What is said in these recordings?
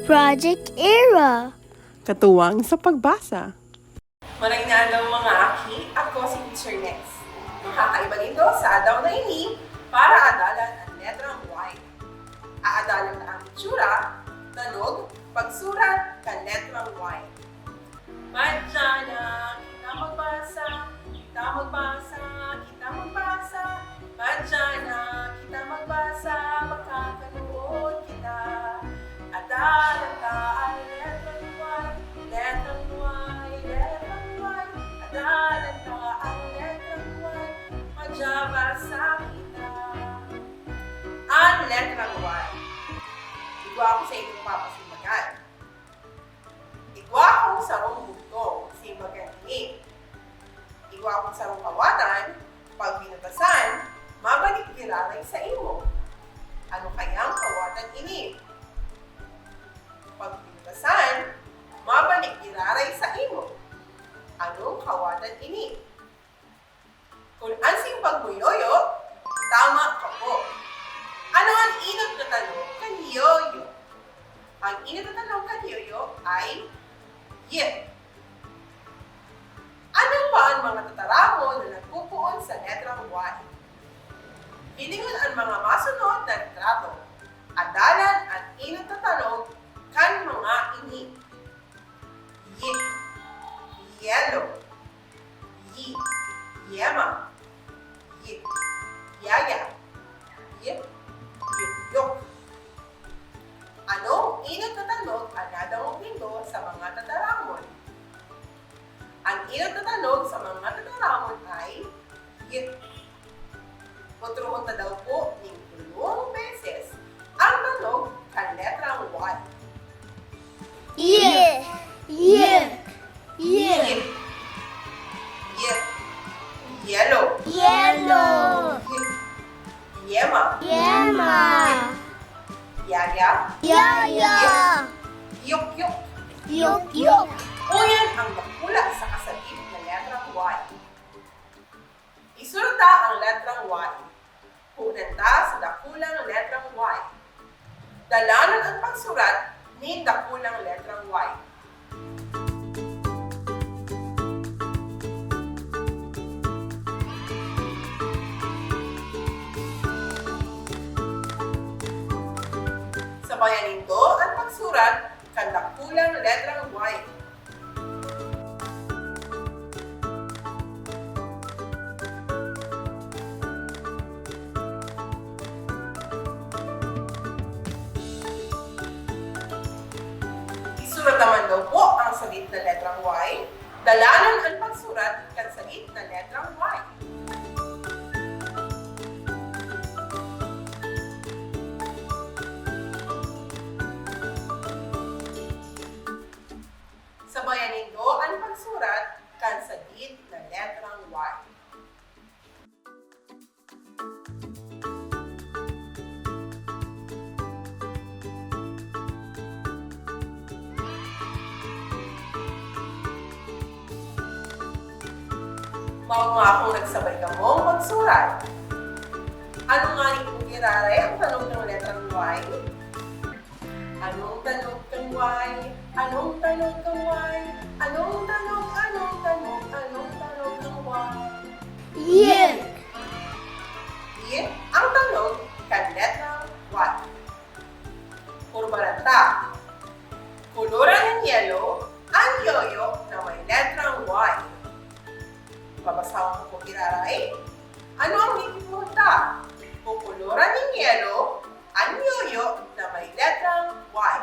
Project Era. Katuwang sa pagbasa. Maraynalaw mga aki, ako si Teacher Nex. Makakaiba nito sa adaw na ini para adalan ang letrang Y. Aadalan na ang itsura, tanog, pagsurat, kan letrang Y. Madjana, kita magbasa, kita magbasa, kita magbasa. Madjana, kita magbasa, makakanood kita. Adalan ka ang letrang Y, letrang Y, letrang Y. Adalan ka ang letrang Y, magbasa kita. Ang letrang Y. Igwa ako sa inyong papasimbagan. Igwa akong sarong bugtong, simbagan ini. Igwa akong sarong kawatan, pag binutasan, mabalik giraray sa imo. Ano kayang kawatan ini? Pag binutasan, mabalik giraray sa imo. Anong kawatan ini? Kung ansing pagbuyoyo, tama ka po. Ano ang inot na tanong kan yoyo? Ang inot na tanong kan yoyo ay yip. Ano ba ang mga tataramo na nagpupuon sa letrang Y? Hilingon ang mga masunod na litrato. Adalan ang inot na tanong kan mga ini. Yip, yellow, yi, yema, yip, yaya, yip, yukyok. Anong inot na tanong ang nadangog nito sa mga tataramon? Ang inot na tanong sa mga tataramon ay yip. Utruhon na daw po ng 2 beses ang tanong kan letrang Y. Yeah. Yeah. Yeah. Yip, yip, yellow, Yellow. yip, yema, Yema. yaya, Yaya. yukyok. Yuk yuk. Uyan ang nakula sa kasabit na letrang Y. Isulta ang letrang Y. Punanta sa dakulang letrang Y. Dalanan ang pagsurat ni dakulang letrang Y. Sabayan nito ang pagsurat kan dakulang letrang Y. Isulat naman daw po ang salit na letrang Y. Dalanan ang pagsurat kan salit na letrang Y. Sabayan nito ang pagsurat kan salit na letrang Y. Mao nga akong nagsabay ka mong magsurat. Ano nga ni kung iraray ang tanong ng letrang Y? Anong tanong kang Y? Anong tanong kang Y? Anong tanong kang Y? Yeah. Ang tanong kan letrang Y. Purbaranta. Kuluran ng yellow ang yoyo na may letrang Y. Babasahan ko iraray. Ano ang ikipunta? Kukuluran ng yellow ang yoyo na may letrang Y.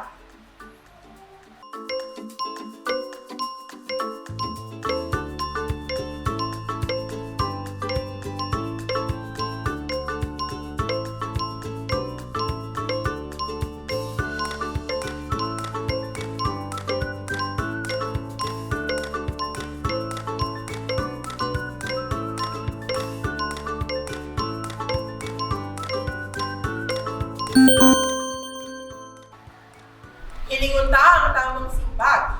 Hilingunta ang tamang simbag.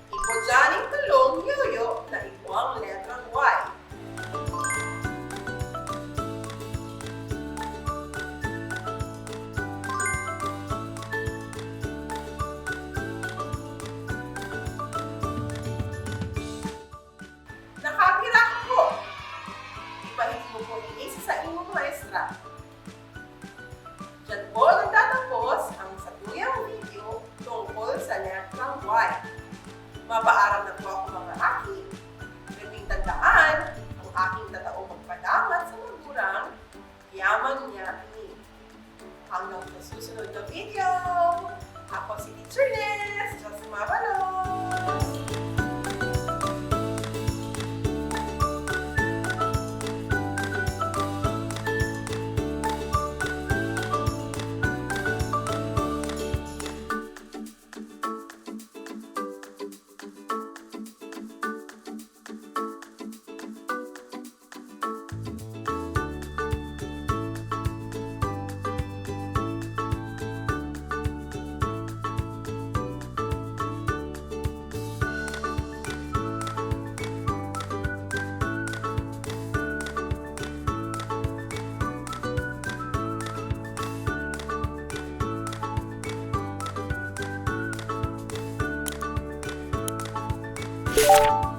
Ipodyaning tulong yoyo na ibuang letrang Y. maestra. Diyan po nagtatapos ang satuyang video tungkol sa Letrang Y. Mapaaral na po ako mga aki. Naging tandaan ang aking tataong magpadamat sa magurang, yaman niya ni. Hanggang sa susunod na video, ako si Teacher Ness, just mabalos! Yuck,